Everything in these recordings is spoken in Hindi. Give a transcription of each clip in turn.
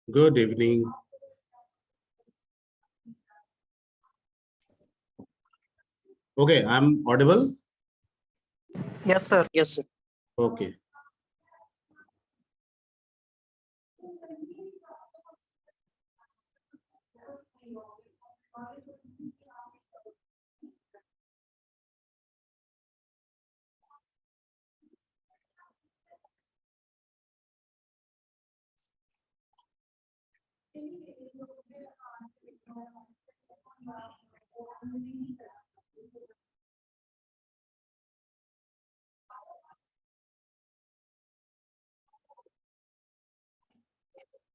Good evening. Okay, I'm audible? Yes, sir. Yes, sir. Okay.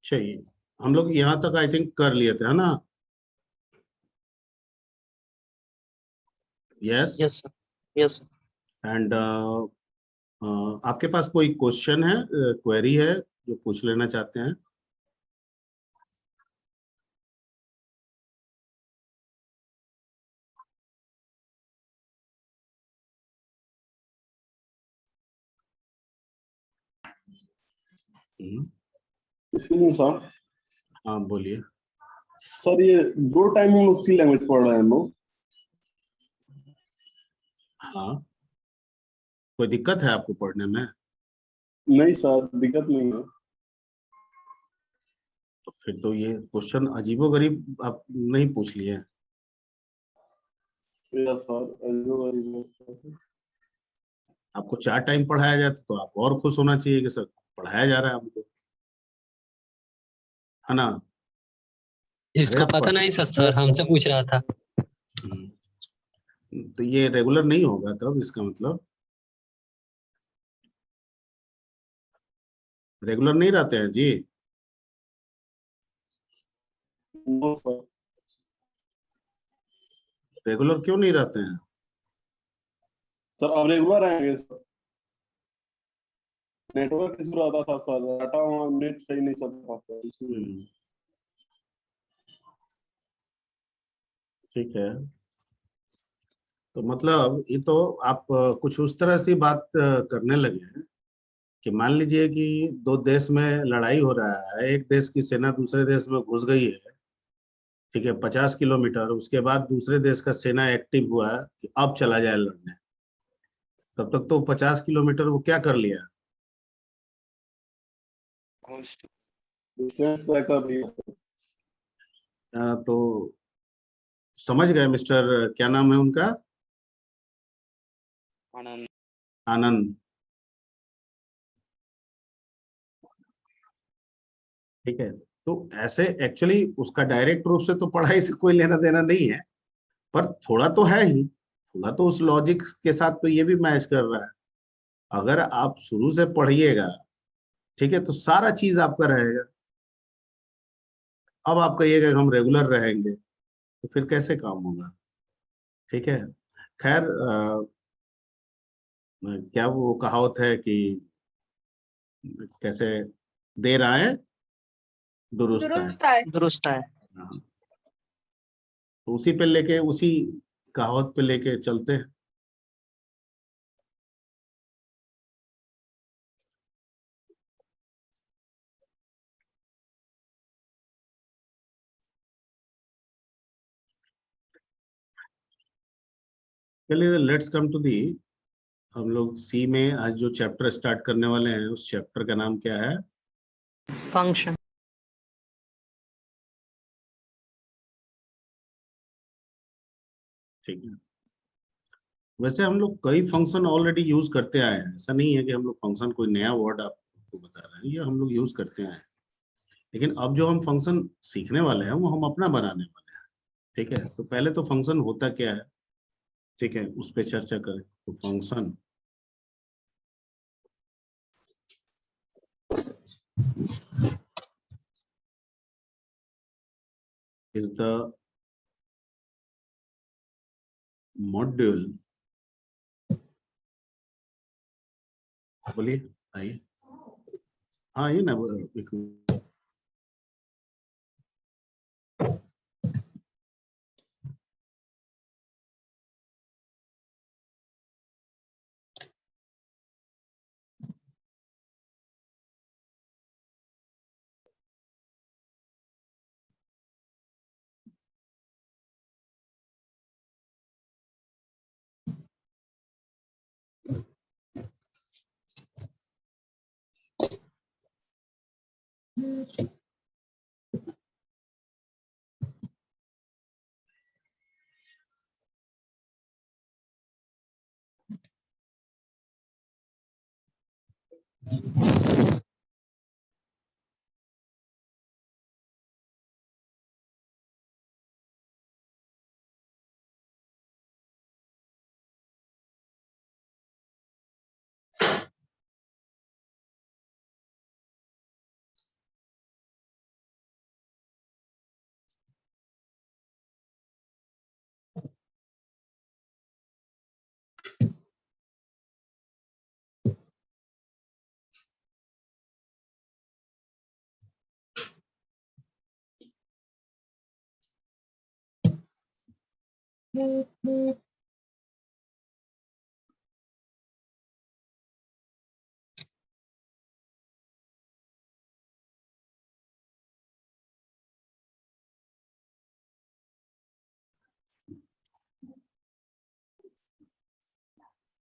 चाहिए हम लोग यहाँ तक आई थिंक कर लिए थे, है ना? Yes Yes, sir. Yes, sir. And आपके पास कोई क्वेश्चन है, क्वेरी है जो पूछ लेना चाहते हैं? सर हाँ बोलिए। सर ये दो टाइम हम लोग सी लैंग्वेज पढ़ रहे हैं हम लोग। हाँ, कोई दिक्कत है आपको पढ़ने में? नहीं सर, दिक्कत नहीं है। तो फिर तो ये क्वेश्चन अजीबोगरीब आप नहीं पूछ लिए। यस सर, आपको 4 टाइम पढ़ाया जाता तो आप और खुश होना चाहिए कि सर पढ़ाया जा रहा है हमको, है ना? इसको अरे आप पता नहीं सर हमसे पूछ रहा था। तो ये रेगुलर नहीं होगा तब, इसका मतलब रेगुलर नहीं रहते हैं जी। No sir. रेगुलर क्यों नहीं रहते हैं? सर अब रेगुलर आएंगे सर। नेटवर्क इशू रहता था सर, डाटा वहाँ नेट सही नहीं चलता था इसलिए। ठीक है, तो मतलब ये तो आप कुछ उस तरह से बात करने लगे हैं कि मान लीजिए कि दो देश में लड़ाई हो रहा है, एक देश की सेना दूसरे देश में घुस गई है, ठीक है, 50 किलोमीटर, उसके बाद दूसरे देश का सेना एक्टिव हुआ कि अब चला जाए लड़ने, तब तक तो 50 किलोमीटर वो क्या कर लिया? डिस्टेंस तय कर दिया सर। तो समझ गए मिस्टर, क्या नाम है उनका? आनंद। आनंद। ठीक है, तो ऐसे एक्चुअली उसका डायरेक्ट रूप से तो पढ़ाई से कोई लेना देना नहीं है, पर थोड़ा तो है ही, थोड़ा तो उस लॉजिक के साथ तो ये भी मैच कर रहा है। अगर आप शुरू से पढ़िएगा, ठीक है, तो सारा चीज आपका रहेगा। अब आप कहिएगा कि हम रेगुलर रहेंगे, तो फिर कैसे काम होगा? ठीक है, खैर क्या वो कहावत है कि कैसे, देर आए दुरुस्त आए। दुरुस्त है। हाँ, तो उसी पे लेके, उसी कहावत पे लेके चलते हैं। चलिए लेट्स कम टू दी, हम लोग सी में आज जो चैप्टर स्टार्ट करने वाले हैं उस चैप्टर का नाम क्या है? Function. ठीक है, वैसे हम लोग कई फंक्शन ऑलरेडी यूज करते आए हैं, ऐसा नहीं है कि हम लोग फंक्शन कोई नया वर्ड आपको बता रहे हैं, ये हम लोग यूज करते आए हैं। लेकिन अब जो हम फंक्शन सीखने वाले हैं वो हम अपना बनाने वाले हैं। ठीक है, तो पहले तो फंक्शन होता क्या है, ठीक है, उस पर चर्चा करें। तो फंक्शन इज द मॉड्यूल, बोलिए, आइए। हाँ ये ना, एक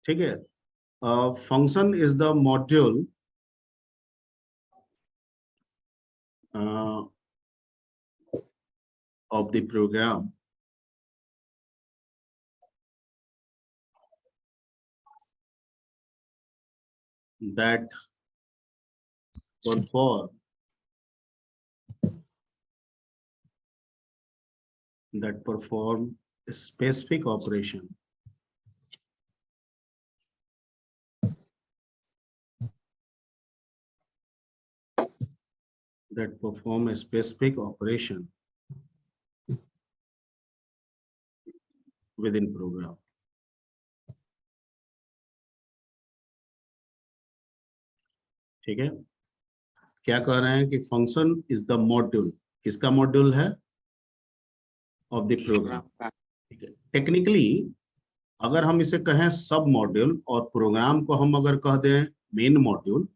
ठीक है। Function is the module of the program that perform a specific operation within program. ठीक है, क्या कह रहे हैं कि फंक्शन इज द मॉड्यूल, किसका मॉड्यूल है? Of the program. ठीक है, टेक्निकली अगर हम इसे कहें सब मॉड्यूल और प्रोग्राम को हम अगर कह दें मेन मॉड्यूल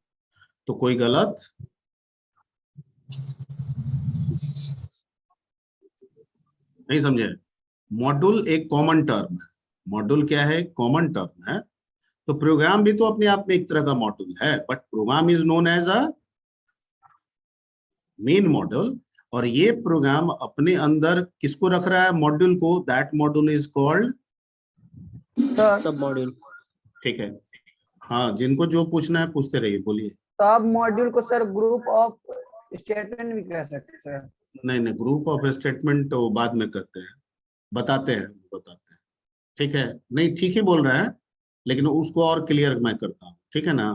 तो कोई गलत नहीं समझे। मॉड्यूल एक कॉमन टर्म है, मॉड्यूल क्या है? कॉमन टर्म है। तो प्रोग्राम भी तो अपने आप में एक तरह का मॉड्यूल है, but program is known as a main module. और ये प्रोग्राम अपने अंदर किसको रख रहा है? मॉड्यूल को। दैट मॉड्यूल इज कॉल्ड सब मॉड्यूल। ठीक है, हाँ, जिनको जो पूछना है पूछते रहिए, बोलिए। सब मॉड्यूल को सर ग्रुप ऑफ स्टेटमेंट भी कह सकते हैं सर। नहीं नहीं, ग्रुप ऑफ स्टेटमेंट तो बाद में करते हैं, बताते हैं। ठीक है, नहीं ठीक ही बोल रहे हैं, लेकिन उसको और क्लियर मैं करता हूँ, ठीक है ना।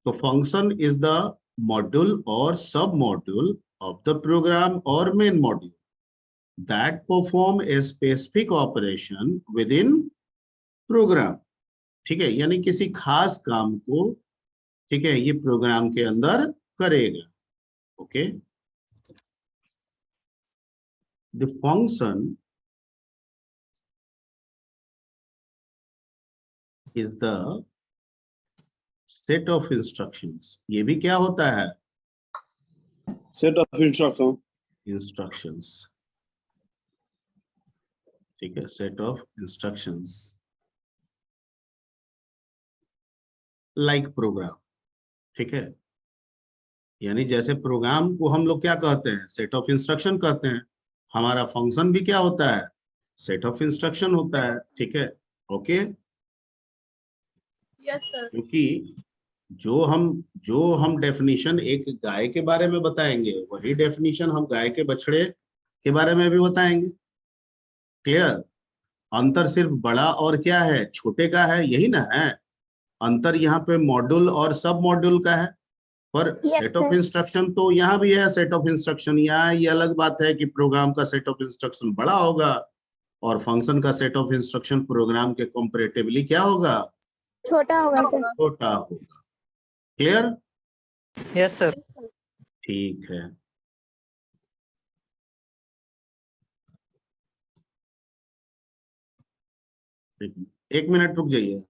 तो फंक्शन इज द मॉड्यूल और sub module of the program और main module that perform a specific operation within program. ठीक है, यानी किसी खास काम को, ठीक है, ये प्रोग्राम के अंदर करेगा। Okay, the function is the set of instructions. ये भी क्या होता है? Set of instruction. इंस्ट्रक्शंस, ठीक है, set of instructions like program. ठीक है, यानी जैसे प्रोग्राम को हम लोग क्या कहते हैं? सेट ऑफ इंस्ट्रक्शन कहते हैं। हमारा फंक्शन भी क्या होता है? सेट ऑफ इंस्ट्रक्शन होता है। ठीक है, ओके। Yes sir. क्योंकि जो हम डेफिनेशन एक गाय के बारे में बताएंगे, वही डेफिनेशन हम गाय के बछड़े के बारे में भी बताएंगे। क्लियर? अंतर सिर्फ बड़ा और क्या है? छोटे का है, यही ना है अंतर। यहाँ पे मॉड्यूल और सब मॉड्यूल का है, पर सेट ऑफ इंस्ट्रक्शन तो यहाँ भी है। सेट ऑफ इंस्ट्रक्शन यहाँ, ये अलग बात है कि प्रोग्राम का सेट ऑफ इंस्ट्रक्शन बड़ा होगा और फंक्शन का सेट ऑफ इंस्ट्रक्शन प्रोग्राम के कंपैरेटिवली क्या होगा? छोटा होगा सर। छोटा होगा। क्लियर? Yes sir. ठीक है, एक मिनट रुक जाइए।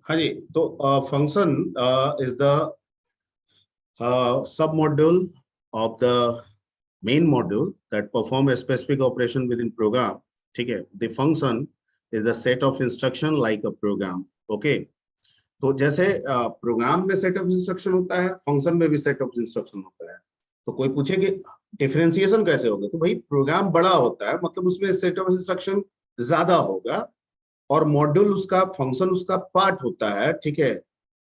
हाँ जी, तो function is the sub module of the main module that perform a specific operation within program. ठीक है, the function is the set of instruction like a program. Okay, तो जैसे प्रोग्राम में सेट ऑफ इंस्ट्रक्शन होता है, फंक्शन में भी सेट ऑफ इंस्ट्रक्शन होता है। तो कोई पूछे कि डिफरेंशिएशन कैसे होगा, तो भाई प्रोग्राम बड़ा होता है, मतलब उसमें सेट ऑफ इंस्ट्रक्शन ज्यादा होगा, और मॉड्यूल उसका, फंक्शन उसका पार्ट होता है। ठीक है,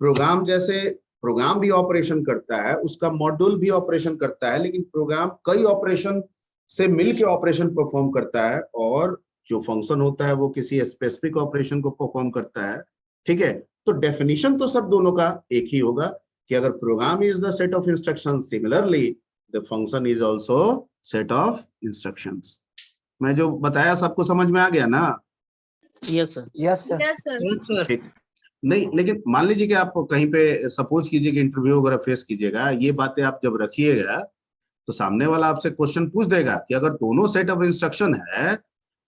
प्रोग्राम जैसे प्रोग्राम भी ऑपरेशन करता है, उसका मॉड्यूल भी ऑपरेशन करता है, लेकिन प्रोग्राम कई ऑपरेशन से मिलके ऑपरेशन परफॉर्म करता है, और जो फंक्शन होता है वो किसी स्पेसिफिक ऑपरेशन को परफॉर्म करता है। ठीक है, तो डेफिनेशन तो सब दोनों का एक ही होगा कि अगर program is the set of instruction, similarly the function is also set of instructions. मैं जो बताया सबको समझ में आ गया ना? Yes sir. Yes sir. Yes sir. ठीक, नहीं लेकिन मान लीजिए कि आप कहीं पे सपोज कीजिए कि इंटरव्यू वगैरह फेस कीजिएगा, ये बातें आप जब रखिएगा तो सामने वाला आपसे क्वेश्चन पूछ देगा कि अगर दोनों सेट ऑफ इंस्ट्रक्शन है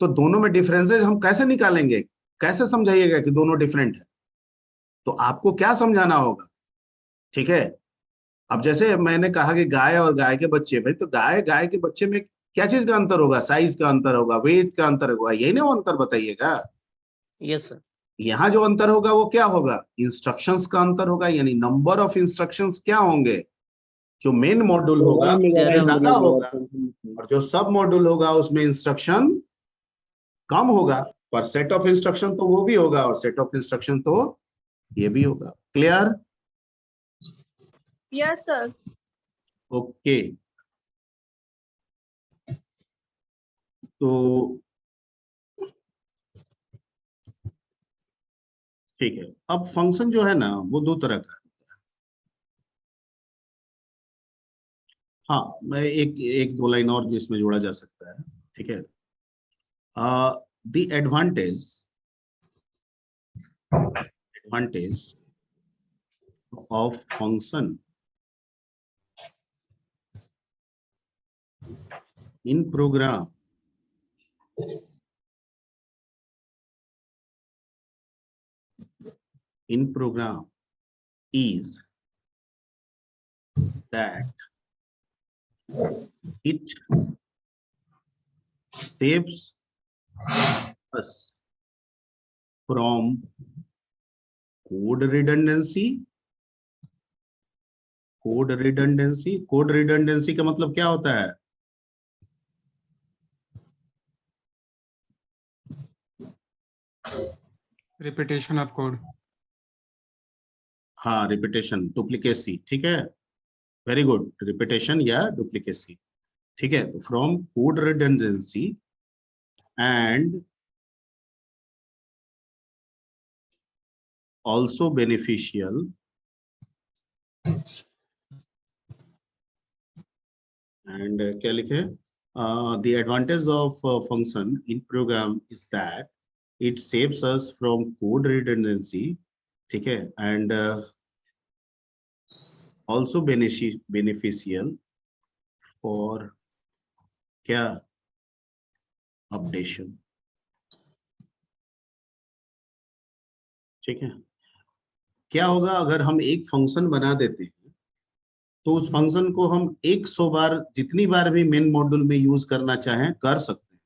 तो दोनों में डिफरेंसेस हम कैसे निकालेंगे, कैसे समझाइएगा कि दोनों डिफरेंट है? तो आपको क्या समझाना होगा? ठीक है, अब जैसे मैंने कहा कि गाय और गाय के बच्चे, भाई तो गाय के बच्चे में क्या चीज का अंतर होगा? साइज का अंतर होगा, वेट का अंतर होगा, यही ना वो अंतर बताइएगा। Yes sir. यहाँ जो अंतर होगा वो क्या होगा? इंस्ट्रक्शंस का अंतर होगा, यानी नंबर ऑफ इंस्ट्रक्शंस क्या होंगे? जो मेन मॉड्यूल होगा उसमें ज्यादा होगा, और जो सब मॉड्यूल होगा उसमें इंस्ट्रक्शन कम होगा। पर सेट ऑफ इंस्ट्रक्शन तो वो भी होगा, और सेट ऑफ इंस्ट्रक्शन तो ये भी होगा। क्लियर? Yes sir. ओके, तो ठीक है। अब फंक्शन जो है ना वो दो तरह का है। हाँ, मैं एक दो लाइन और जिसमें जोड़ा जा सकता है। ठीक है, the advantage of function in program is that it saves us from code redundancy का मतलब क्या होता है? Repetition of code. हाँ, रिपीटेशन, डुप्लीकेसी। ठीक है, वेरी गुड, रिपीटेशन या डुप्लीकेसी। ठीक है, तो from code redundancy and also beneficial and क्या लिखे, the advantage of function in program is that it saves us from code redundancy. ठीक है, and also beneficial for क्या, अपडेशन। ठीक है, क्या होगा अगर हम एक फंक्शन बना देते हैं तो उस फंक्शन को हम 100 बार, जितनी बार भी मेन मॉड्यूल में यूज करना चाहें कर सकते हैं।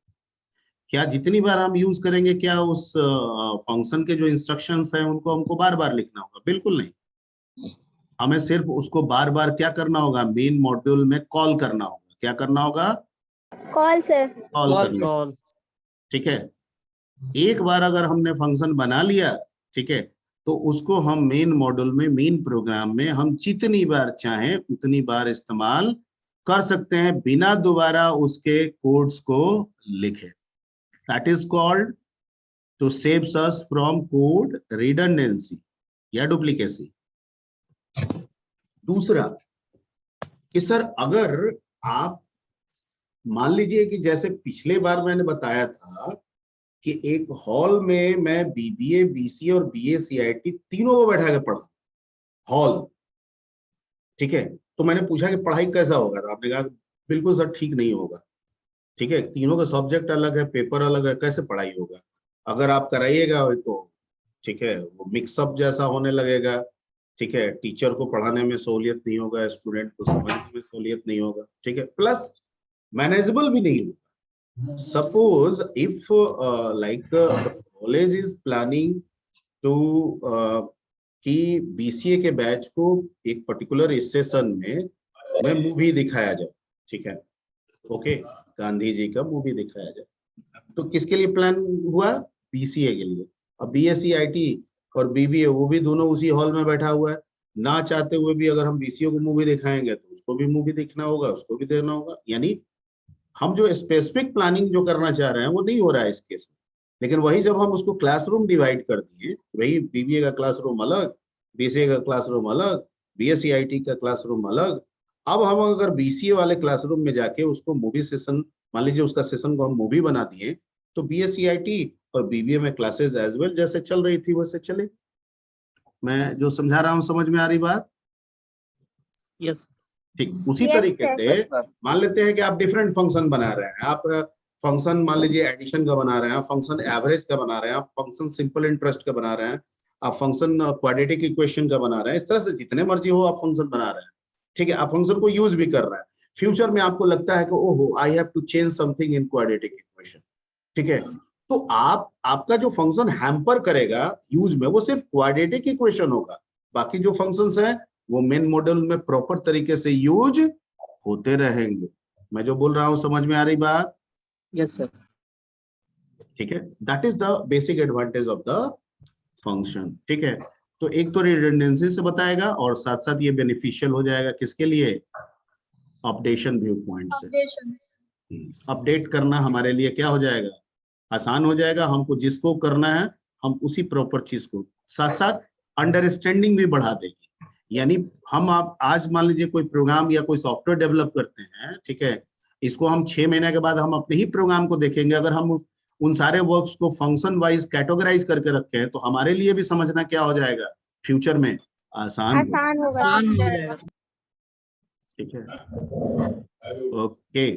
क्या जितनी बार हम यूज करेंगे क्या उस फंक्शन के जो इंस्ट्रक्शंस हैं उनको हमको बार बार लिखना होगा? बिल्कुल नहीं, हमें सिर्फ उसको बार बार क्या करना होगा? मेन मॉड्यूल में कॉल करना होगा। क्या करना होगा? Call sir. कॉल करना। कॉल। ठीक है, एक बार अगर हमने फंक्शन बना लिया, ठीक है, तो उसको हम मेन मॉड्यूल में, मेन प्रोग्राम में हम जितनी बार चाहें उतनी बार इस्तेमाल कर सकते हैं बिना दोबारा उसके कोड्स को लिखे। That is called to saves us from code redundancy या डुप्लीकेसी। दूसरा कि सर अगर आप मान लीजिए कि जैसे पिछले बार मैंने बताया था कि एक हॉल में मैं बीबीए, बीसीए और बीए सीआईटी तीनों को बैठा के पढ़ा हॉल। ठीक है, तो मैंने पूछा कि पढ़ाई कैसा होगा, तो आपने कहा बिल्कुल सर ठीक नहीं होगा। ठीक है, तीनों का सब्जेक्ट अलग है, पेपर अलग है, कैसे पढ़ाई होगा? अगर आप कराइएगा तो ठीक है, वो मिक्सअप जैसा होने लगेगा, ठीक है, टीचर को पढ़ाने में सहूलियत नहीं होगा, स्टूडेंट को समझने में सहूलियत नहीं होगा, ठीक है, प्लस मैनेजेबल भी नहीं होगा। Suppose if like college is planning to कि बीसीए के बैच को एक पर्टिकुलर सेशन में मूवी दिखाया जाए, ठीक है, ओके, गांधी जी का मूवी दिखाया जाए, तो किसके लिए प्लान हुआ? बीसीए के लिए। अब बीएससी आईटी और बीबीए वो भी दोनों उसी हॉल में बैठा हुआ है, ना चाहते हुए भी अगर हम बीसीए को मूवी दिखाएंगे तो उसको भी मूवी देखना होगा, उसको भी देखना होगा। यानी हम जो स्पेसिफिक प्लानिंग जो करना चाह रहे हैं वो नहीं हो रहा है इस केस में। लेकिन वही जब हम उसको क्लासरूम डिवाइड कर दिए, वही बीबीए का क्लासरूम अलग, बीसीए का क्लासरूम अलग, बीएससी आईटी का क्लासरूम अलग, अब हम अगर बीसीए वाले क्लासरूम में जाके उसको मूवी सेशन, मान लीजिए उसका सेशन को हम मूवी बना दिए, तो बीएससी आईटी और बीबीए में क्लासेस एज वेल जैसे चल रही थी वैसे चले। मैं जो समझा रहा हूँ समझ में आ रही बात? यस ठीक उसी Yes, तरीके sir. से मान लेते हैं कि आप डिफरेंट फंक्शन बना रहे हैं, आप फंक्शन मान लीजिए एडिशन का बना रहे हैं, फंक्शन एवरेज का बना रहे हैं, आप फंक्शन सिंपल इंटरेस्ट का बना रहे हैं, आप फंक्शन क्वाड्रेटिक इक्वेशन का बना रहे हैं, इस तरह से जितने मर्जी हो आप फंक्शन बना रहे हैं, ठीक है, आप फंक्शन को यूज भी कर रहे हैं। फ्यूचर में आपको लगता है कि ओहो I have to change something in quadratic equation, ठीक है, तो आपका जो फंक्शन हैम्पर करेगा यूज में वो सिर्फ क्वाड्रेटिक इक्वेशन होगा, बाकी जो फंक्शंस हैं वो मेन मॉडल में प्रॉपर तरीके से यूज होते रहेंगे। मैं जो बोल रहा हूं समझ में आ रही बात? Yes sir. ठीक है, that is the basic advantage of the function, ठीक है। तो एक तो रिडंडेंसी से बताएगा और साथ साथ ये बेनिफिशियल हो जाएगा किसके लिए? अपडेशन व्यू पॉइंट से। अपडेट करना हमारे लिए क्या हो जाएगा? आसान हो जाएगा, हमको जिसको करना है हम उसी प्रॉपर चीज को, साथ साथ अंडरस्टैंडिंग भी बढ़ा देगी। यानी हम आप आज मान लीजिए कोई प्रोग्राम या कोई सॉफ्टवेयर डेवलप करते हैं, ठीक है, इसको हम 6 महीने के बाद हम अपने ही प्रोग्राम को देखेंगे, अगर हम उन सारे वर्क्स को फंक्शन वाइज कैटेगराइज करके रखे हैं तो हमारे लिए भी समझना क्या हो जाएगा फ्यूचर में? आसान आसान होगा। ठीक है, ओके।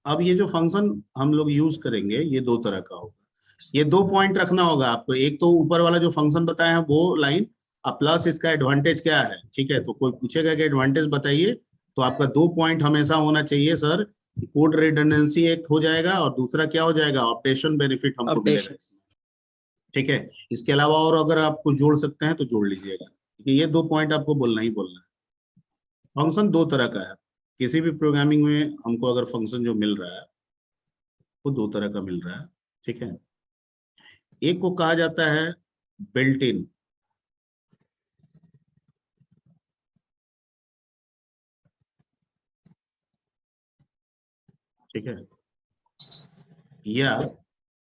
अब ये जो फंक्शन हम लोग यूज करेंगे ये दो तरह का होगा, ये 2 पॉइंट रखना होगा आपको। एक तो ऊपर वाला जो फंक्शन बताया है वो लाइन, प्लस इसका एडवांटेज क्या है, ठीक है, तो कोई पूछेगा कि एडवांटेज बताइए तो आपका 2 पॉइंट हमेशा होना चाहिए सर, कोड रिडंडेंसी एक हो जाएगा और दूसरा क्या हो जाएगा? अपडेशन बेनिफिट हमको मिलेगा, ठीक है। इसके अलावा और अगर आपको जोड़ सकते हैं तो जोड़ लीजिएगा, ये 2 पॉइंट आपको बोलना ही बोलना है। फंक्शन 2 तरह का है, किसी भी प्रोग्रामिंग में हमको अगर फंक्शन जो मिल रहा है वो 2 तरह का मिल रहा है, ठीक है। एक को कहा जाता है बिल्ट इन, ठीक है, या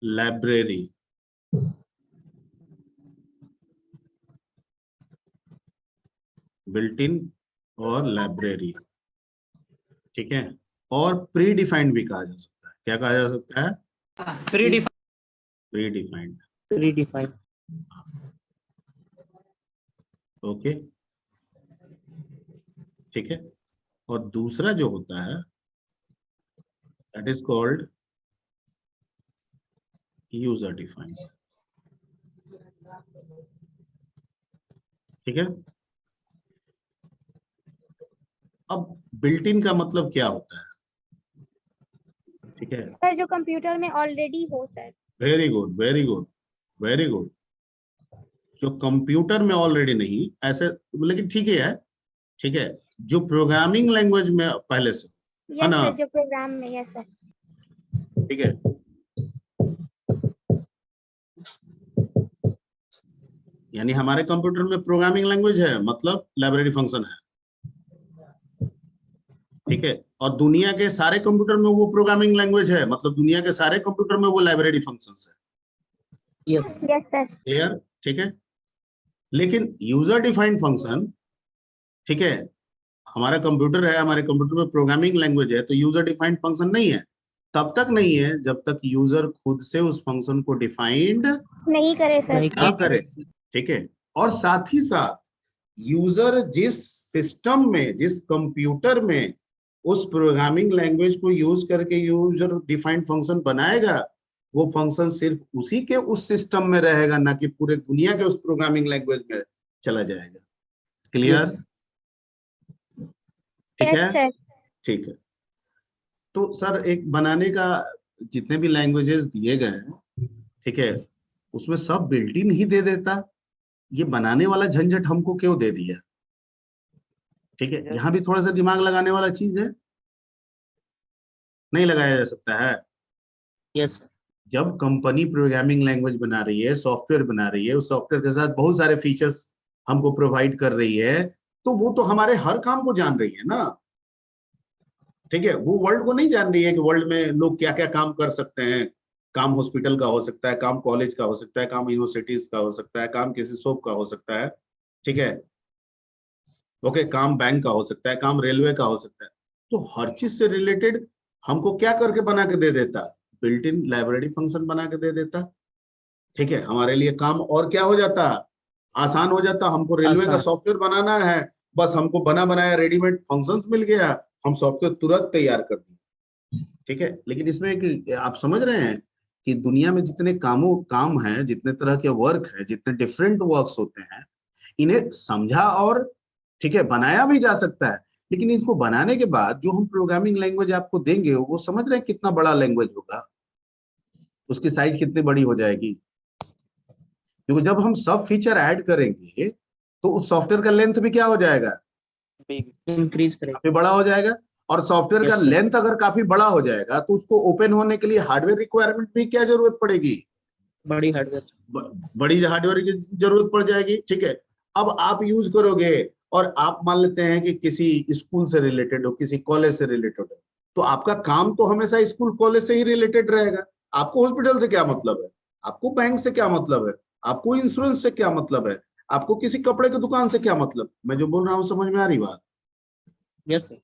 लाइब्रेरी, बिल्ट इन और लाइब्रेरी, ठीक है, और प्री डिफाइंड भी कहा जा सकता है। क्या कहा जा सकता है? प्री डिफाइंड, ओके, ठीक है। और दूसरा जो होता है that is called user defined, ठीक है। अब बिल्ट इन का मतलब क्या होता है? ठीक है, सर जो कंप्यूटर में ऑलरेडी हो sir. Very good, very good, very good. जो कंप्यूटर में ऑलरेडी नहीं ऐसे, लेकिन ठीक है, ठीक है, जो प्रोग्रामिंग लैंग्वेज में पहले से है ना, सर जो प्रोग्राम में, यस सर, ठीक है। यानी हमारे कंप्यूटर में प्रोग्रामिंग लैंग्वेज है मतलब लाइब्रेरी फंक्शन है, ठीक है, और दुनिया के सारे कंप्यूटर में वो प्रोग्रामिंग लैंग्वेज है मतलब दुनिया के सारे कंप्यूटर में वो लाइब्रेरी फंक्शंस है। यस सर, क्लियर, ठीक है। लेकिन यूजर डिफाइंड फंक्शन, ठीक है, हमारा कंप्यूटर है, हमारे कंप्यूटर में प्रोग्रामिंग लैंग्वेज है, तो यूजर डिफाइंड फंक्शन नहीं है, तब तक नहीं है जब तक यूजर खुद से उस फंक्शन को डिफाइंड नहीं करे सर, ना करे, ठीक है। और साथ ही साथ यूजर जिस सिस्टम में, जिस कंप्यूटर में उस प्रोग्रामिंग लैंग्वेज को यूज करके यूजर डिफाइंड फंक्शन बनाएगा, वो फंक्शन सिर्फ उसी के उस सिस्टम में रहेगा, ना कि पूरे दुनिया के उस प्रोग्रामिंग लैंग्वेज में चला जाएगा। क्लियर? Yes, sir. ठीक यस है, सर। ठीक है। तो सर एक बनाने का जितने भी लैंग्वेजेस दिए गए हैं, ठीक है, उसमें सब बिल्ट इन ही दे देता, ये बनाने वाला झंझट हमको क्यों दे दिया? ठीक है, यहाँ भी थोड़ा सा दिमाग लगाने वाला चीज है, नहीं लगाया जा सकता है? Yes, sir. जब कंपनी प्रोग्रामिंग लैंग्वेज बना रही है, सॉफ्टवेयर बना रही है, उस सॉफ्टवेयर के साथ बहुत सारे फीचर्स हमको प्रोवाइड कर रही है, तो वो तो हमारे हर काम को जान रही है ना। ठीक है, वो वर्ल्ड को नहीं जान रही है कि वर्ल्ड में लोग क्या क्या काम कर सकते हैं। काम हॉस्पिटल का हो सकता है, काम कॉलेज का हो सकता है, काम यूनिवर्सिटीज का हो सकता है, काम किसी शॉप का हो सकता है, ठीक है, ओके, काम बैंक का हो सकता है, काम रेलवे का हो सकता है। तो हर चीज से रिलेटेड हमको क्या करके बना के दे देता? बिल्ट इन लाइब्रेरी फंक्शन बना के दे देता। ठीक है, हमारे लिए काम और क्या हो जाता? आसान हो जाता। हमको रेलवे का आसान। सॉफ्टवेयर बनाना है, बस हमको बना बनाया रेडीमेड फंक्शंस मिल गया, हम सॉफ्टवेयर तुरंत तैयार कर दिए। ठीक है, लेकिन इसमें एक आप समझ रहे हैं कि दुनिया में जितने काम हैं, जितने तरह के वर्क है, जितने डिफरेंट वर्क्स होते हैं, इन्हें समझा और ठीक है बनाया भी जा सकता है, लेकिन इसको बनाने के बाद जो हम प्रोग्रामिंग लैंग्वेज आपको देंगे, वो समझ रहे हैं कितना बड़ा लैंग्वेज होगा, उसकी साइज कितनी बड़ी हो जाएगी। क्योंकि जब हम सब फीचर ऐड करेंगे तो उस सॉफ्टवेयर का लेंथ भी क्या हो जाएगा? Increase करेगा। काफी बड़ा हो जाएगा। और सॉफ्टवेयर का Yes, sir. लेंथ अगर काफी बड़ा हो जाएगा तो उसको ओपन होने के लिए हार्डवेयर रिक्वायरमेंट भी क्या जरूरत पड़ेगी? बड़ी हार्डवेयर। बड़ी हार्डवेयर की जरूरत पड़ जाएगी। ठीक है, अब आप यूज करोगे और आप मान लेते हैं कि किसी स्कूल से रिलेटेड हो, किसी कॉलेज से रिलेटेड हो, तो आपका काम तो हमेशा स्कूल कॉलेज से ही रिलेटेड रहेगा। आपको हॉस्पिटल से क्या मतलब है? आपको बैंक से क्या मतलब है? आपको इंश्योरेंस से क्या मतलब है? आपको किसी कपड़े की दुकान से क्या मतलब? मैं जो बोल रहा हूँ समझ में आ रही बात? Yes, sir.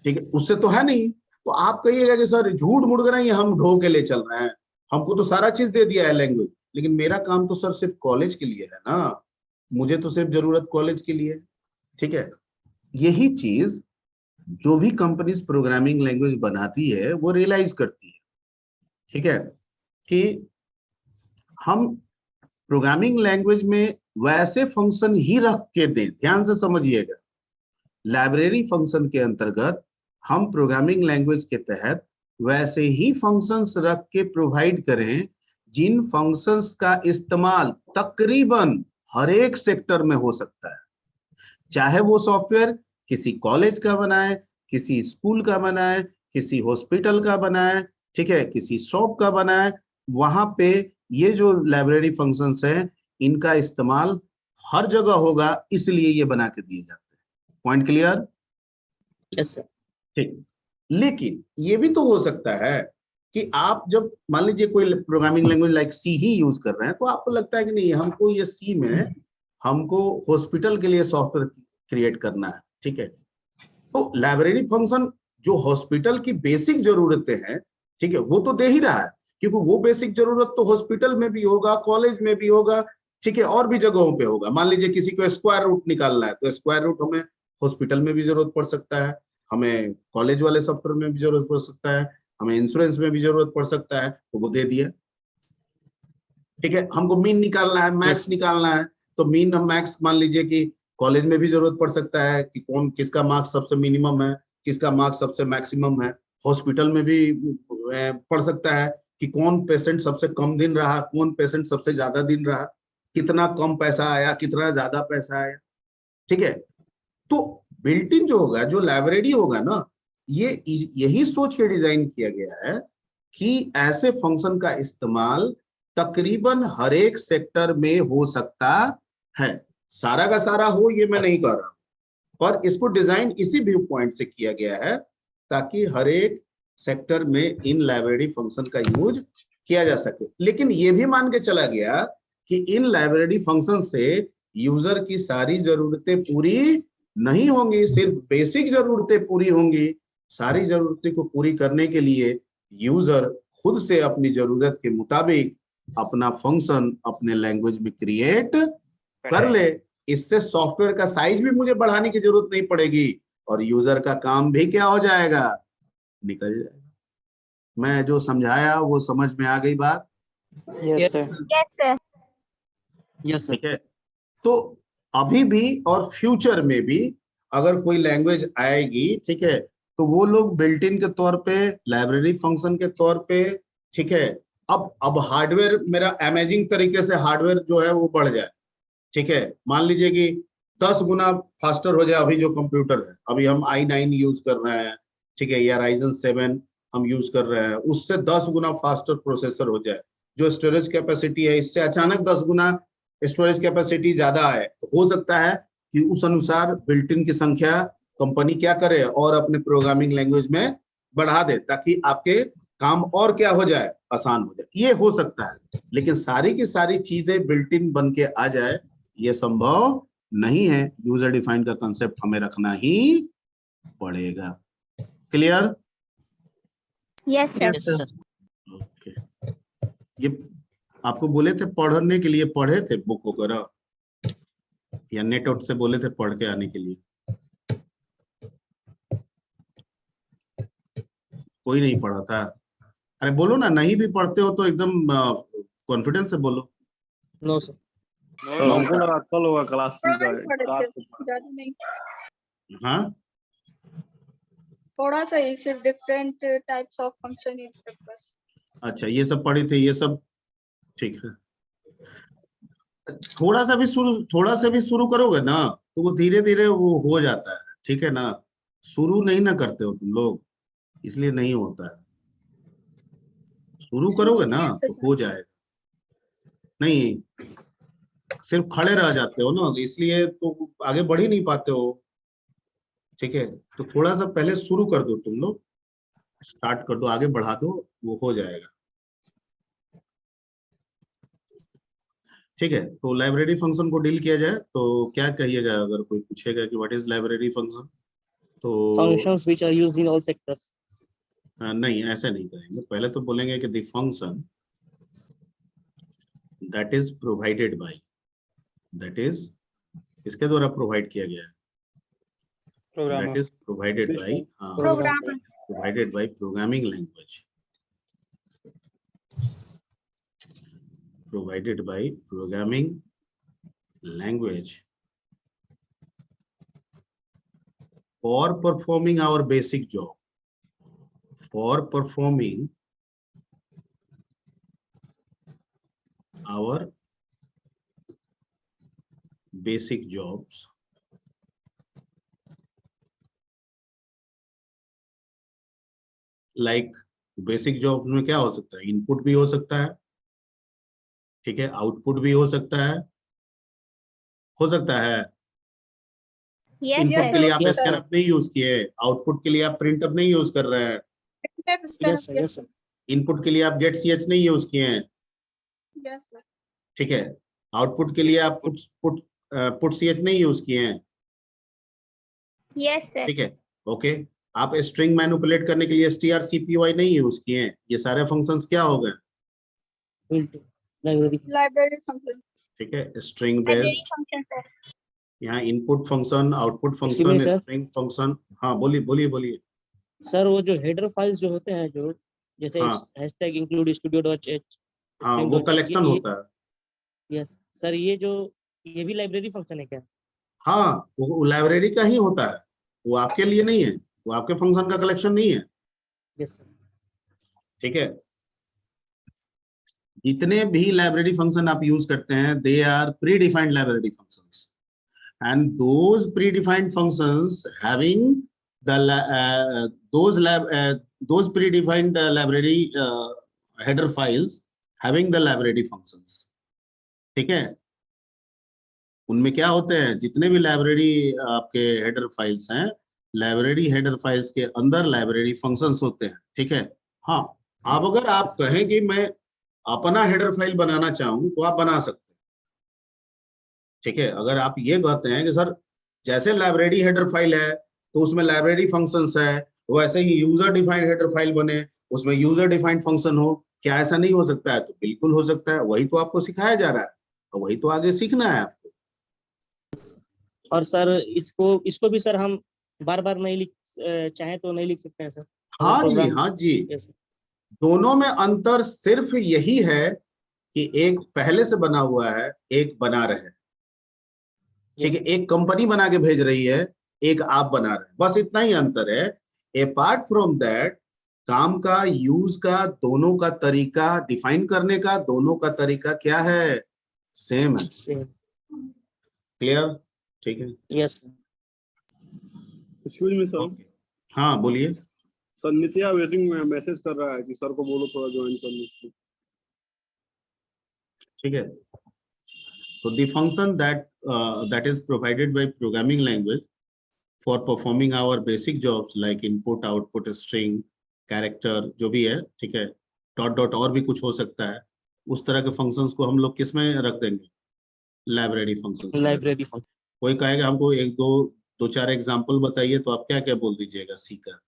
ठीक है, उससे तो है नहीं। तो आप कहिएगा कि सर झूठ मूठ कर नहीं, हम ढो के ले चल रहे हैं, हमको तो सारा चीज दे दिया है लैंग्वेज, लेकिन मेरा काम तो सर सिर्फ कॉलेज के लिए है ना, मुझे तो सिर्फ जरूरत कॉलेज के लिए है। ठीक है, यही चीज जो भी कंपनीज प्रोग्रामिंग लैंग्वेज बनाती है वो रियलाइज करती है। ठीक है, कि हम प्रोग्रामिंग लैंग्वेज में वैसे फंक्शन ही रख के दें, ध्यान से समझिएगा, लाइब्रेरी फंक्शन के अंतर्गत हम प्रोग्रामिंग लैंग्वेज के तहत वैसे ही फंक्शंस रख के प्रोवाइड करें जिन फंक्शंस का इस्तेमाल तकरीबन हर एक सेक्टर में हो सकता है। चाहे वो सॉफ्टवेयर किसी कॉलेज का बनाए, किसी स्कूल का बनाए, किसी हॉस्पिटल का बनाए, ठीक है, किसी शॉप का बनाए, वहां पे ये जो लाइब्रेरी फंक्शंस हैं इनका इस्तेमाल हर जगह होगा, इसलिए ये बना के दिए जाते हैं। Point clear? Yes, sir. ठीक, लेकिन ये भी तो हो सकता है कि आप जब मान लीजिए कोई प्रोग्रामिंग लैंग्वेज लाइक सी ही यूज कर रहे हैं, तो आपको लगता है कि नहीं, हमको ये सी में हमको हॉस्पिटल के लिए सॉफ्टवेयर क्रिएट करना है। ठीक है, तो लाइब्रेरी फंक्शन जो हॉस्पिटल की बेसिक जरूरतें हैं, ठीक है, वो तो दे ही रहा है, क्योंकि वो बेसिक जरूरत तो हॉस्पिटल में भी होगा, कॉलेज में भी होगा, ठीक है, और भी जगहों पे होगा। मान लीजिए किसी को स्क्वायर रूट निकालना है, तो स्क्वायर रूट हमें हॉस्पिटल में भी जरूरत पड़ सकता है, हमें कॉलेज वाले सॉफ्टवेयर में भी जरूरत पड़ सकता है, हमें इंश्योरेंस में भी जरूरत पड़ सकता है, तो वो दे दिया। ठीक है, हमको मीन निकालना है, मैक्स निकालना है, तो मीन और मैक्स मान लीजिए कि कॉलेज में भी जरूरत पड़ सकता है कि कौन किसका मार्क्स सबसे मिनिमम है, किसका मार्क्स सबसे मैक्सिमम है। हॉस्पिटल में भी पड़ सकता है कि कौन पेशेंट सबसे कम दिन रहा, कौन पेशेंट सबसे ज्यादा दिन रहा, कितना कम पैसा आया, कितना ज्यादा पैसा आया। ठीक है, तो बिल्ट इन जो होगा, जो लाइब्रेरी होगा ना, ये यही सोच के डिजाइन किया गया है कि ऐसे फंक्शन का इस्तेमाल तकरीबन हर एक सेक्टर में हो सकता है। सारा का सारा हो ये मैं नहीं कह रहा, पर इसको डिजाइन इसी व्यू पॉइंट से किया गया है ताकि हर एक सेक्टर में इन लाइब्रेरी फंक्शन का यूज किया जा सके। लेकिन ये भी मान के चला गया कि इन लाइब्रेरी फंक्शन से यूजर की सारी जरूरतें पूरी नहीं होंगी, सिर्फ बेसिक जरूरतें पूरी होंगी। सारी जरूरतें को पूरी करने के लिए यूजर खुद से अपनी जरूरत के मुताबिक अपना फंक्शन अपने लैंग्वेज में क्रिएट कर ले। इससे सॉफ्टवेयर का साइज भी मुझे बढ़ाने की जरूरत नहीं पड़ेगी और यूजर का काम भी क्या हो जाएगा, निकल जाएगा। मैं जो समझाया वो समझ में आ गई बात? Yes, sir. Yes, sir. Yes, sir. ठीक है, तो अभी भी और फ्यूचर में भी अगर कोई लैंग्वेज आएगी, ठीक है, तो वो लोग बिल्ट इन के तौर पे, लाइब्रेरी फंक्शन के तौर पे, ठीक है, अब हार्डवेयर मेरा अमेजिंग तरीके से हार्डवेयर जो है वो बढ़ जाए, ठीक है, मान लीजिए कि 10 गुना फास्टर हो जाए। अभी जो कंप्यूटर है, अभी हम i9 यूज कर रहे हैं, ठीक है, या Ryzen 7 हम यूज कर रहे हैं, उससे 10 गुना फास्टर प्रोसेसर हो जाए, जो स्टोरेज कैपेसिटी है इससे अचानक 10 गुना स्टोरेज कैपेसिटी ज्यादा है, तो हो सकता है कि उस अनुसार बिल्ट इन की संख्या कंपनी क्या करे और अपने प्रोग्रामिंग लैंग्वेज में बढ़ा दे, ताकि आपके काम और क्या हो जाए, आसान हो जाए। ये हो सकता है, लेकिन सारी की सारी चीजें बिल्ट इन बन के आ जाए, ये संभव नहीं है। यूजर डिफाइंड का कंसेप्ट हमें रखना ही पड़ेगा। Clear? Yes, sir. Yes, sir. Okay, ये आपको बोले थे पढ़ने के लिए, पढ़े थे बुक वगैरह या नेट आउट से बोले थे पढ़ के आने के लिए? कोई नहीं पढ़ा था? अरे बोलो ना, नहीं भी पढ़ते हो तो एकदम कॉन्फिडेंस से बोलो। No, sir. हमको लगा कल होगा क्लास थोड़ा ही पढ़े थे, ज्यादा नहीं। हाँ, थोड़ा सा ही, सिर्फ डिफरेंट टाइप्स ऑफ फंक्शन ही बस। अच्छा, ये सब पढ़ी थी, ये सब ठीक है। थोड़ा सा भी शुरू करोगे ना तो वो धीरे धीरे वो हो जाता है, ठीक है ना। शुरू नहीं ना करते हो तुम लोग, इसलिए नहीं होता है। शुरू करोगे ना तो हो जाएगा। नहीं, सिर्फ खड़े रह जाते हो ना, तो इसलिए तो आगे बढ़ ही नहीं पाते हो, ठीक है। तो थोड़ा सा पहले शुरू कर दो, तुम लोग स्टार्ट कर दो, आगे बढ़ा दो, वो हो जाएगा, ठीक है। तो लाइब्रेरी फंक्शन को डील किया जाए तो क्या कहिएगा, अगर कोई पूछेगा कि व्हाट इज लाइब्रेरी फंक्शन, तो Functions which are used in all sectors. नहीं, ऐसे नहीं करेंगे। पहले तो बोलेंगे कि the function that is provided by, that is इसके द्वारा प्रोवाइड किया गया है, that is provided by, Programmer. provided by programming language, provided by programming language for performing our basic job, for performing our basic jobs, like basic job में क्या हो सकता है, इनपुट भी हो सकता है, ठीक है, आउटपुट भी हो सकता है, हो सकता है। Yes, input sir. के लिए आप Yes, sir. स्कैनअप नहीं यूज किए, आउटपुट के लिए आप प्रिंटअप नहीं यूज कर रहे हैं, Yes, sir. Yes, sir. Input के लिए आप गेट ch नहीं यूज किए हैं, यस सर। ठीक है, आउटपुट के लिए आप पुट ch नहीं यूज किए हैं, Yes, sir. ठीक है, ओके। आप स्ट्रिंग मैनिपुलेट करने के लिए strcpy नहीं यूज किए हैं। ये सारे फंक्शंस क्या हो गए, Into library. Library function. ठीक है, string Library based. function, sir. यहाँ input function, output Excuse function, me, sir. String function. हाँ, बोलिए। सर वो जो हेडर फाइल्स जो होते हैं, जो जैसे हाँ। हैशटैग इंक्लूड studio.h, हाँ, वो कलेक्शन होता है। यस सर, ये भी लाइब्रेरी फंक्शन है क्या? हाँ, वो लाइब्रेरी का ही होता है, वो आपके लिए नहीं है, वो आपके फंक्शन का कलेक्शन नहीं है, यस सर। ठीक है। जितने भी लाइब्रेरी फंक्शन आप यूज करते हैं, they are predefined library functions, and those predefined functions having those predefined library header files having the library functions, ठीक है। उनमें क्या होते हैं, जितने भी लाइब्रेरी आपके हेडर फाइल्स हैं, लाइब्रेरी हेडर फाइल्स के अंदर लाइब्रेरी फंक्शंस होते हैं, ठीक है। हाँ, अब अगर आप कहें कि मैं अपना हेडर फाइल बनाना चाहूं तो आप बना सकते हैं, ठीक है। अगर आप ये कहते हैं कि सर जैसे लाइब्रेरी हेडर फाइल है तो उसमें लाइब्रेरी फंक्शंस है, वैसे ही यूजर डिफाइंड हेडर फाइल बने, उसमें यूजर डिफाइंड फंक्शन हो, क्या ऐसा नहीं हो सकता है? तो बिल्कुल हो सकता है, वही तो आपको सिखाया जा रहा है और वही तो आगे सीखना है आपको। और सर इसको भी सर हम बार बार नहीं लिख चाहे तो नहीं लिख सकते हैं सर? हाँ जी, प्रोग्राम। हाँ जी, यस दोनों में अंतर सिर्फ यही है कि एक पहले से बना हुआ है, एक बना रहे। ठीक है, एक कंपनी बना के भेज रही है, एक आप बना रहे हैं, बस इतना ही अंतर है। अपार्ट फ्रॉम दैट, काम का, यूज का, दोनों का तरीका डिफाइन करने का, दोनों का तरीका क्या है, सेम है। Same. क्लियर? ठीक है, Yes. एक्सक्यूज मी सर, हाँ बोलिए। सर नित्या वेटिंग में मैसेज कर रहा है कि सर को बोलो थोड़ा ज्वाइन करने के लिए। ठीक है, so the function that is provided by programming language for performing our basic jobs like input, output, string, character, जो भी है, ठीक है, डॉट डॉट और भी कुछ हो सकता है, उस तरह के फंक्शंस को हम लोग किस में रख देंगे, लाइब्रेरी फंक्शंस में। Library function. कोई कहेगा हमको एक दो चार एग्जांपल बताइए, तो आप क्या क्या बोल दीजिएगा, सी का।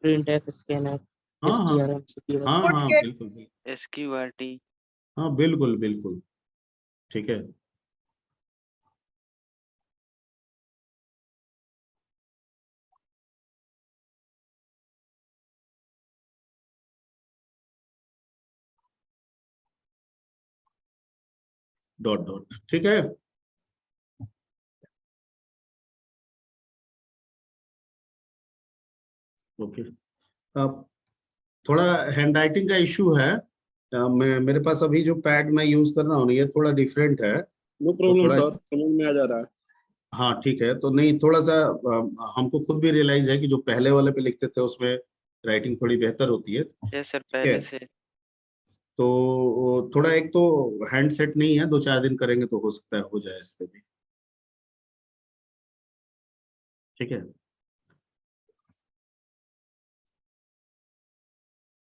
Printf, scanf, हाँ हाँ strm, cpf. हाँ हाँ Get. बिल्कुल बिल्कुल, SQRT. हाँ बिल्कुल बिल्कुल, ठीक है। डॉट डॉट, ठीक है। ओके, अब थोड़ा हैंडराइटिंग का इशू है। मैं, मेरे पास अभी जो पैड मैं यूज कर रहा हूँ ये थोड़ा डिफरेंट है। नो प्रॉब्लम थोड़ा- सर, समझ में आ जा रहा है। हाँ ठीक है, तो नहीं थोड़ा सा हमको खुद भी रियलाइज है कि जो पहले वाले पे लिखते थे उसमें राइटिंग थोड़ी बेहतर होती है। यस सर, है। पहले से। तो थोड़ा, एक तो हैंड सेट नहीं है, 2-4 दिन करेंगे तो हो सकता है हो जाए इस पे भी। ठीक है,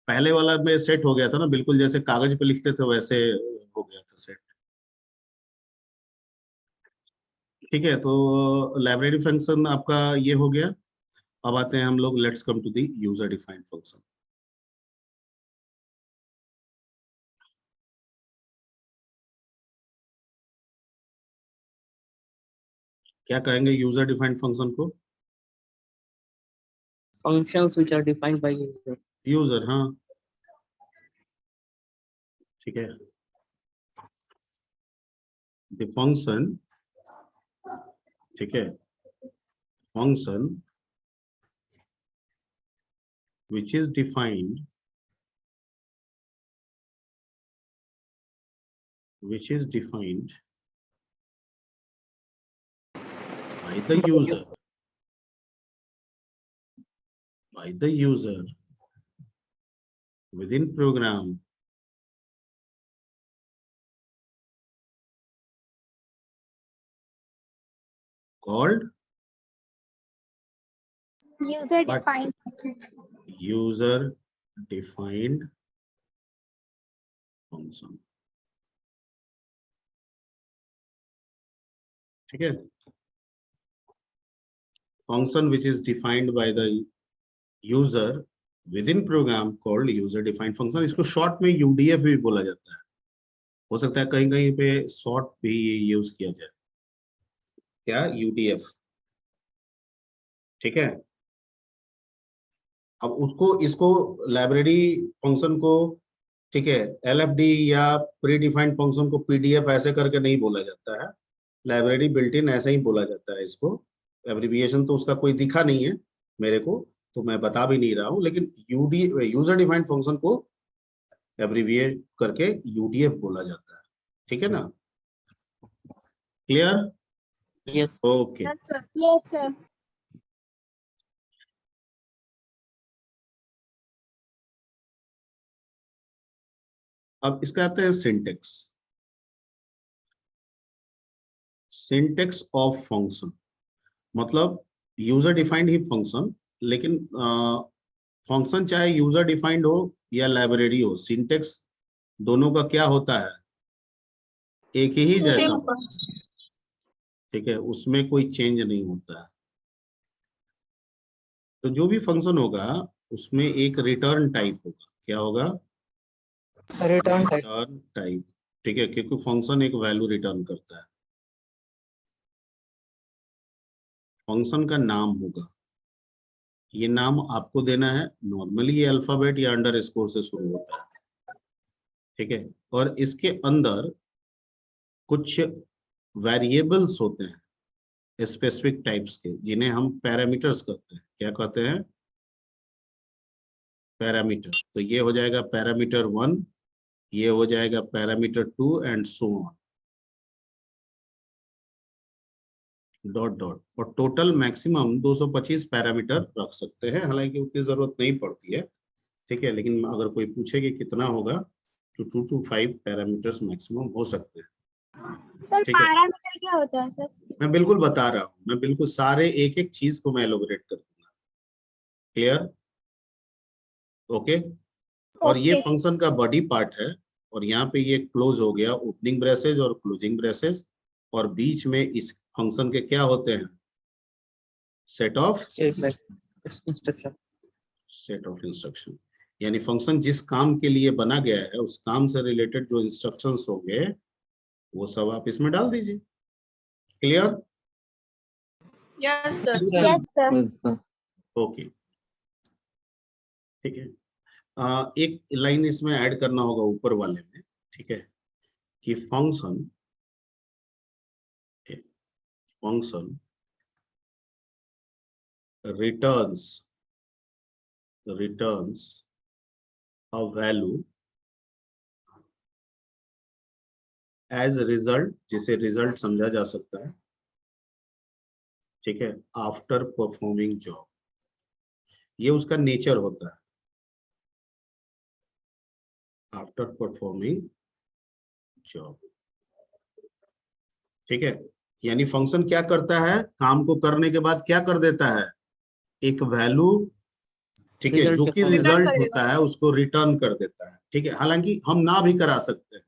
पहले वाला में सेट हो गया था ना, बिल्कुल जैसे कागज पे लिखते थे वैसे हो गया था सेट। ठीक है, तो लाइब्रेरी फंक्शन आपका ये हो गया। अब आते हैं हम लोग, let's come to the user defined function. क्या कहेंगे यूजर डिफाइंड फंक्शन को? Functions which are defined by user. User, हाँ ठीक है। द फंक्शन, ठीक है, function which is defined by the user within program called User defined function. user defined function। ठीक है, function which is defined by the user within program called user defined function। इसको शॉर्ट में यूडीएफ भी बोला जाता है, हो सकता है कहीं कहीं पे शॉर्ट भी यूज किया जाए। क्या? यूडीएफ। ठीक है, अब उसको, इसको लाइब्रेरी फंक्शन को, ठीक है, एलएफडी या प्री डिफाइंड फंक्शन को पीडीएफ ऐसे करके नहीं बोला जाता है, लाइब्रेरी बिल्ट इन ऐसे ही बोला जाता है इसको। एब्रिविएशन तो उसका कोई दिखा नहीं है मेरे को, तो मैं बता भी नहीं रहा हूँ, लेकिन यूजर डिफाइंड फंक्शन को एब्रिविएट करके यूडीएफ बोला जाता है। ठीक है ना? Clear? Yes. Okay, Yes, sir. Yes, sir. अब इसका आते हैं सिंटेक्स। सिंटेक्स ऑफ फंक्शन मतलब यूजर डिफाइंड ही फंक्शन, लेकिन फंक्शन चाहे यूजर डिफाइंड हो या लाइब्रेरी हो, सिंटेक्स दोनों का क्या होता है? एक ही जैसा। Simple. ठीक है, उसमें कोई चेंज नहीं होता है। तो जो भी फंक्शन होगा उसमें एक रिटर्न टाइप होगा। क्या होगा? Return type. Return type. ठीक है, क्योंकि फंक्शन एक वैल्यू रिटर्न करता है। फंक्शन का नाम होगा, ये नाम आपको देना है। नॉर्मली ये अल्फाबेट या अंडर स्कोर से शुरू होता है, ठीक है। और इसके अंदर कुछ वेरिएबल्स होते हैं स्पेसिफिक टाइप्स के, जिन्हें हम पैरामीटर्स कहते हैं। क्या कहते हैं? पैरामीटर। तो ये हो जाएगा पैरामीटर 1, ये हो जाएगा parameter 2 and so on, dot dot. और टोटल मैक्सिमम 225 पैरामीटर रख सकते हैं, हालांकि उतनी जरूरत नहीं पड़ती है, ठीक है। लेकिन अगर कोई पूछे कि कितना होगा, तो 2 to 5 पैरामीटर्स मैक्सिमम हो सकते हैं। सर ठीक है। पैरामीटर क्या होता है सर? मैं बिल्कुल बता रहा हूँ, मैं बिल्कुल सारे एक एक चीज को मैं एलोबरेट कर दूंगा। क्लियर? ओके। और ये ओके। फंक्शन का बॉडी पार्ट है, और यहाँ पे ये क्लोज हो गया, ओपनिंग ब्रेसेस और क्लोजिंग ब्रेसेस, और बीच में इस फंक्शन के क्या होते हैं? Set of instruction. Set of instruction. यानी फंक्शन जिस काम के लिए बना गया है, उस काम से रिलेटेड जो इंस्ट्रक्शंस होंगे वो सब आप इसमें डाल दीजिए। Clear? Yes, sir. Yes sir. Okay, ठीक है। एक लाइन इसमें ऐड करना होगा ऊपर वाले में, ठीक है, कि function returns a value as a result, जिसे रिजल्ट समझा जा सकता है, ठीक है, आफ्टर परफॉर्मिंग जॉब। ये उसका नेचर होता है, आफ्टर परफॉर्मिंग जॉब, ठीक है। यानी फंक्शन क्या करता है? काम को करने के बाद क्या कर देता है? एक वैल्यू, ठीक है, Result जो के कि form में। रिजल्ट करेगा। होता है उसको रिटर्न कर देता है, ठीक है। हालांकि हम ना भी करा सकते हैं,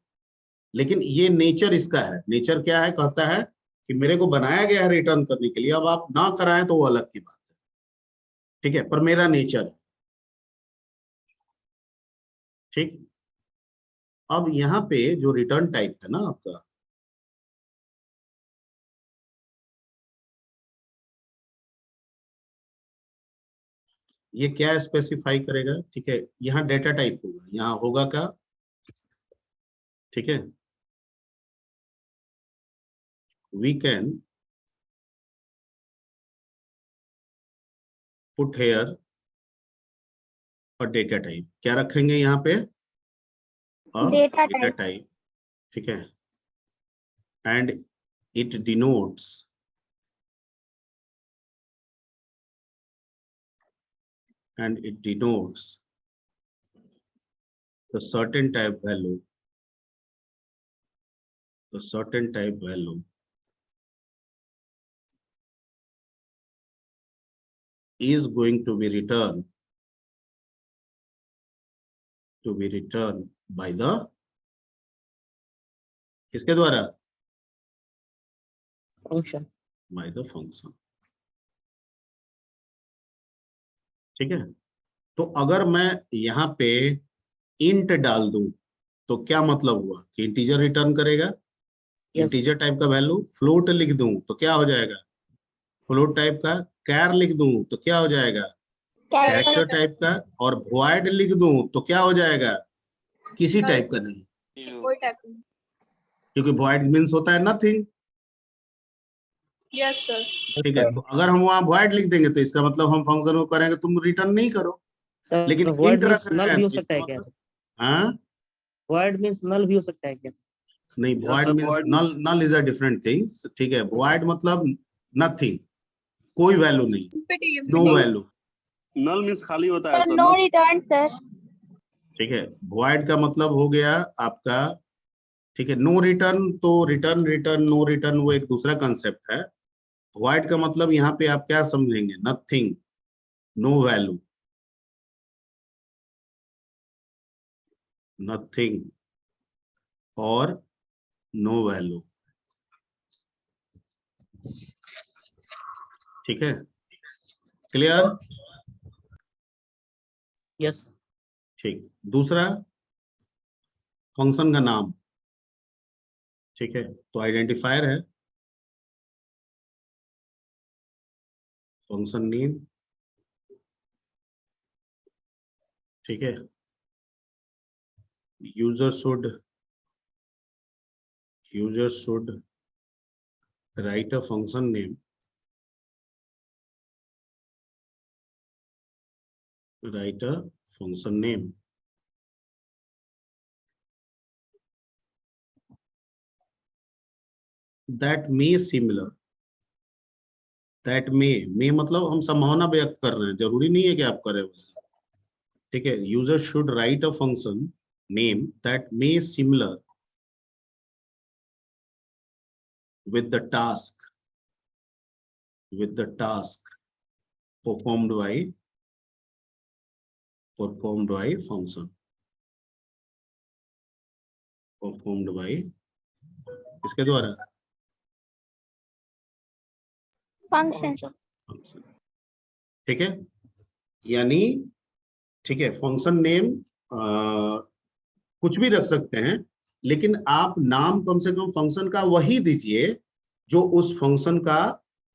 लेकिन ये नेचर इसका है। नेचर क्या है? कहता है कि मेरे को बनाया गया है रिटर्न करने के लिए, अब आप ना कराएं तो वो अलग की बात है, ठीक है, पर मेरा नेचर है, ठीक। अब यहाँ पे जो रिटर्न टाइप है ना आपका, ये क्या स्पेसिफाई करेगा? ठीक है, यहाँ डेटा टाइप होगा, यहाँ होगा क्या? ठीक है, वी कैन पुट हेयर और डेटा टाइप। क्या रखेंगे यहाँ पे? Data data type. टाइप, ठीक है। And it denotes the certain type value is going to be returned by the, किसके द्वारा? फंक्शन। by the function, ठीक है। तो अगर मैं यहाँ पे इंट डाल दूं तो क्या मतलब हुआ? कि इंटीजर रिटर्न करेगा, इंटीजर टाइप का वैल्यू। फ्लोट लिख दूं तो क्या हो जाएगा? फ्लोट टाइप का। कैर लिख दूं तो क्या हो जाएगा? कैरेक्टर टाइप का। और वॉइड लिख दूं तो क्या हो जाएगा? किसी टाइप का नहीं, कोई टाइप नहीं। क्योंकि वॉइड मीन्स होता है नथिंग, Yes, sir. ठीक है। तो अगर हम वहां वॉइड लिख देंगे तो इसका मतलब हम फंक्शन को करेंगे तुम रिटर्न नहीं करो, सर लेकिन void इंट means रख रहे null हैं भी हो तो सकता इसका है क्या? मतलब, हाँ, void means null भी हो सकता है क्या? नहीं, void means null is a different things, ठीक है। void मतलब नथिंग, कोई वैल्यू नहीं, Empty, no empty. Value, null means खाली होता है sir sir. No return sir. ठीक है। void का मतलब हो गया आपका, ठीक है। नो रिटर्न तो रिटर्न नो रिटर्न वो एक दूसरा कंसेप्ट है। void का मतलब यहाँ पे आप क्या समझेंगे? नथिंग, नो वैल्यू, नथिंग और नो वैल्यू, ठीक है। क्लियर? यस। ठीक। दूसरा, फंक्शन का नाम, ठीक है। तो आइडेंटिफायर है, फंक्शन नेम, ठीक है, user should write a function name, write a function name that may similar, that may मतलब हम संभावना व्यक्त कर रहे हैं, जरूरी नहीं है कि आप करें वैसे, ठीक है। User should write a function name that may similar with the task performed by किसके द्वारा? फंक्शन। फंक्शन, ठीक है। यानी ठीक है, फंक्शन नेम कुछ भी रख सकते हैं, लेकिन आप नाम कम से कम फंक्शन का वही दीजिए जो उस फंक्शन का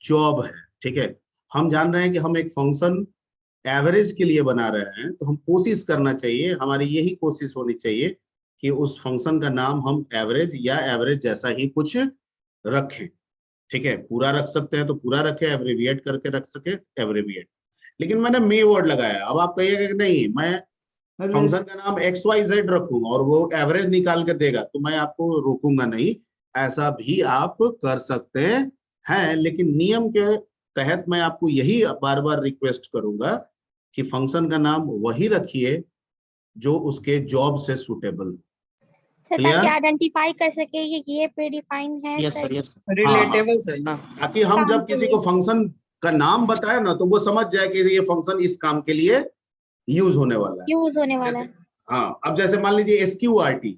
जॉब है, ठीक है। हम जान रहे हैं कि हम एक फंक्शन एवरेज के लिए बना रहे हैं, तो हम कोशिश करना चाहिए, हमारी यही कोशिश होनी चाहिए कि उस फंक्शन का नाम हम एवरेज या एवरेज जैसा ही कुछ रखें, ठीक है। पूरा रख सकते हैं तो पूरा रखें, एब्रिविएट करके रख सके एब्रिविएट, लेकिन मैंने मे वर्ड लगाया। अब आप कहिएगा कि नहीं मैं फंक्शन का नाम XYZ रखूंगा और वो एवरेज निकाल के देगा, तो मैं आपको रोकूंगा नहीं, ऐसा भी आप कर सकते हैं, लेकिन नियम के तहत मैं आपको यही बार बार रिक्वेस्ट करूंगा कि फंक्शन का नाम वही रखिए जो उसके जॉब से सुटेबल। सर ताकि आइडेंटिफाई कर सके कि ये प्रीडिफाइंड है। Yes sir, yes sir. Relatable sir ना, ताकि हम जब किसी को फंक्शन का नाम बताए ना, तो वो समझ जाए कि ये फंक्शन इस काम के लिए यूज होने वाला है, यूज होने वाला है। हाँ। अब जैसे मान लीजिए SQRT,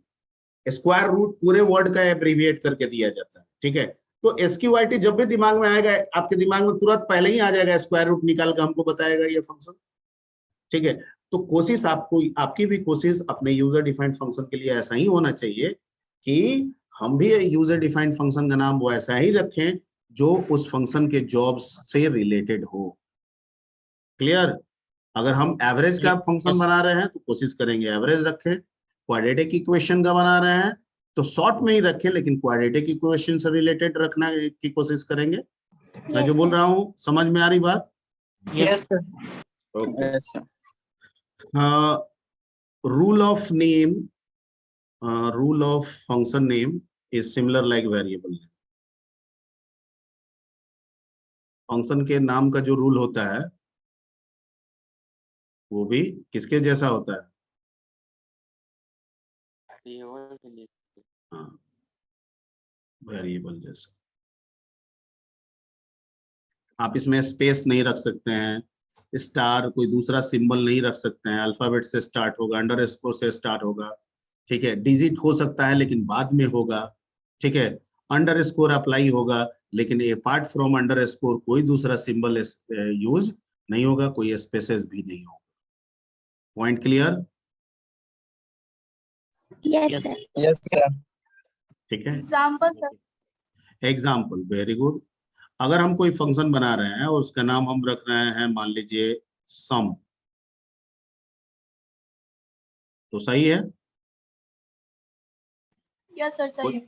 स्क्वायर रूट पूरे वर्ड का एब्रीविएट करके दिया जाता है, ठीक है। तो SQRT जब भी दिमाग में आएगा, आपके दिमाग में तुरंत पहले ही आ जाएगा, स्क्वायर रूट निकाल के हमको बताएगा ये फंक्शन, ठीक है। तो कोशिश आपको, आपकी भी कोशिश अपने यूजर डिफाइंड फंक्शन के लिए ऐसा ही होना चाहिए कि हम भी यूजर डिफाइंड फंक्शन का नाम वैसा ही रखें जो उस फंक्शन के जॉब से रिलेटेड हो। क्लियर? अगर हम एवरेज का फंक्शन बना रहे हैं तो कोशिश करेंगे एवरेज रखें, क्वाड्रेटिक इक्वेशन का बना रहे हैं तो शॉर्ट में ही रखें, लेकिन क्वाड्रेटिक इक्वेशन से रिलेटेड रखना की कोशिश करेंगे। मैं जो बोल रहा हूँ समझ में आ रही बात? Yes okay. Rule of name, rule of function name is similar like variable. Function के नाम का जो रूल होता है वो भी किसके जैसा होता है? हाँ, वेरिएबल जैसा। आप इसमें स्पेस नहीं रख सकते हैं, स्टार कोई दूसरा सिंबल नहीं रख सकते हैं, अल्फाबेट से स्टार्ट होगा, अंडरस्कोर से स्टार्ट होगा, ठीक है। डिजिट हो सकता है लेकिन बाद में होगा, ठीक है। अंडरस्कोर अप्लाई होगा, लेकिन अपार्ट फ्रॉम अंडरस्कोर कोई दूसरा सिंबल यूज नहीं होगा, कोई स्पेसेस भी नहीं होगा। Point clear? Yes sir. Yes sir. ठीक है। Example sir. Example, very good. अगर हम कोई फंक्शन बना रहे हैं और उसका नाम हम रख रहे हैं मान लीजिए सम, तो सही है? यस सर सही है।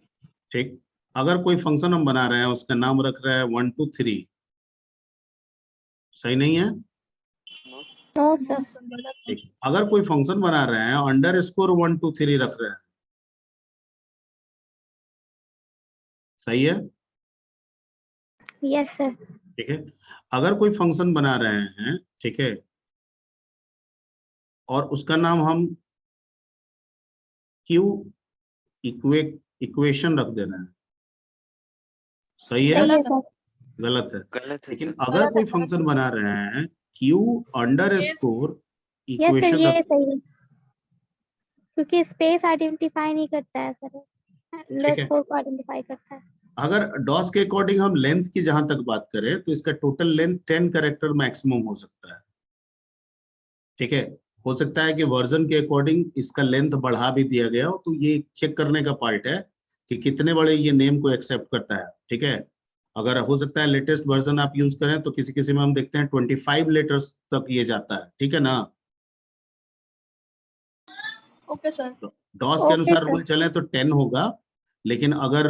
ठीक। अगर कोई फंक्शन हम बना रहे हैं उसका नाम रख रहे हैं 1 2 3, सही नहीं है? No sir. ठीक। अगर कोई फंक्शन बना रहे हैं अंडरस्कोर 1 2 3 रख रहे हैं, सही है? Yes sir. ठीक है। अगर कोई फंक्शन बना रहे हैं, ठीक है, और उसका नाम हम क्यू इक्वेशन रख दे रहे हैं, सही है? सही है सर। गलत है। लेकिन अगर कोई फंक्शन बना रहे हैं Q underscore yes sir, equation ये सही है, क्योंकि स्पेस आइडेंटिफाई नहीं करता है सर, अंडरस्कोर को आइडेंटिफाई करता है। अगर डॉस के अकॉर्डिंग हम लेंथ की जहां तक बात करें तो इसका टोटल लेंथ 10 कैरेक्टर मैक्सिमम हो सकता है, ठीक है। हो सकता है कि वर्जन के अकॉर्डिंग इसका लेंथ बढ़ा भी दिया गया हो, तो ये चेक करने का पार्ट है कि कितने बड़े ये नेम को एक्सेप्ट करता है, ठीक है। अगर हो सकता है लेटेस्ट वर्जन आप यूज करें तो किसी किसी में हम देखते हैं 25 लेटर्स तक ये जाता है, ठीक है ना। Okay, sir. डॉस के Okay, अनुसार sir. रूल चले तो 10 होगा, लेकिन अगर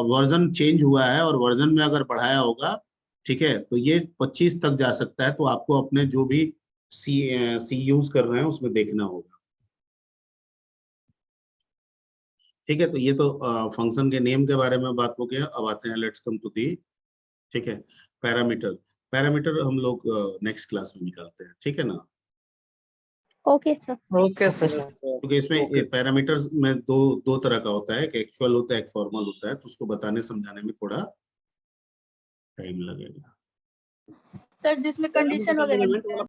वर्जन चेंज हुआ है और वर्जन में अगर बढ़ाया होगा, ठीक है, तो ये 25 तक जा सकता है। तो आपको अपने जो भी सी यूज कर रहे हैं उसमें देखना होगा। ठीक है, तो ये तो फंक्शन के नेम के बारे में बात हो गया। अब आते हैं, लेट्स कम टू दी, ठीक है, पैरामीटर। पैरामीटर हम लोग नेक्स्ट क्लास में निकालते हैं, ठीक है ना। Okay, sir. Okay sir. क्योंकि इसमें पैरामीटर्स में दो तरह का होता है, एक एक्चुअल होता है, एक फॉर्मल होता है, तो उसको बताने समझाने में थोड़ा टाइम लगेगा। सर जिसमें कंडीशन वगैरह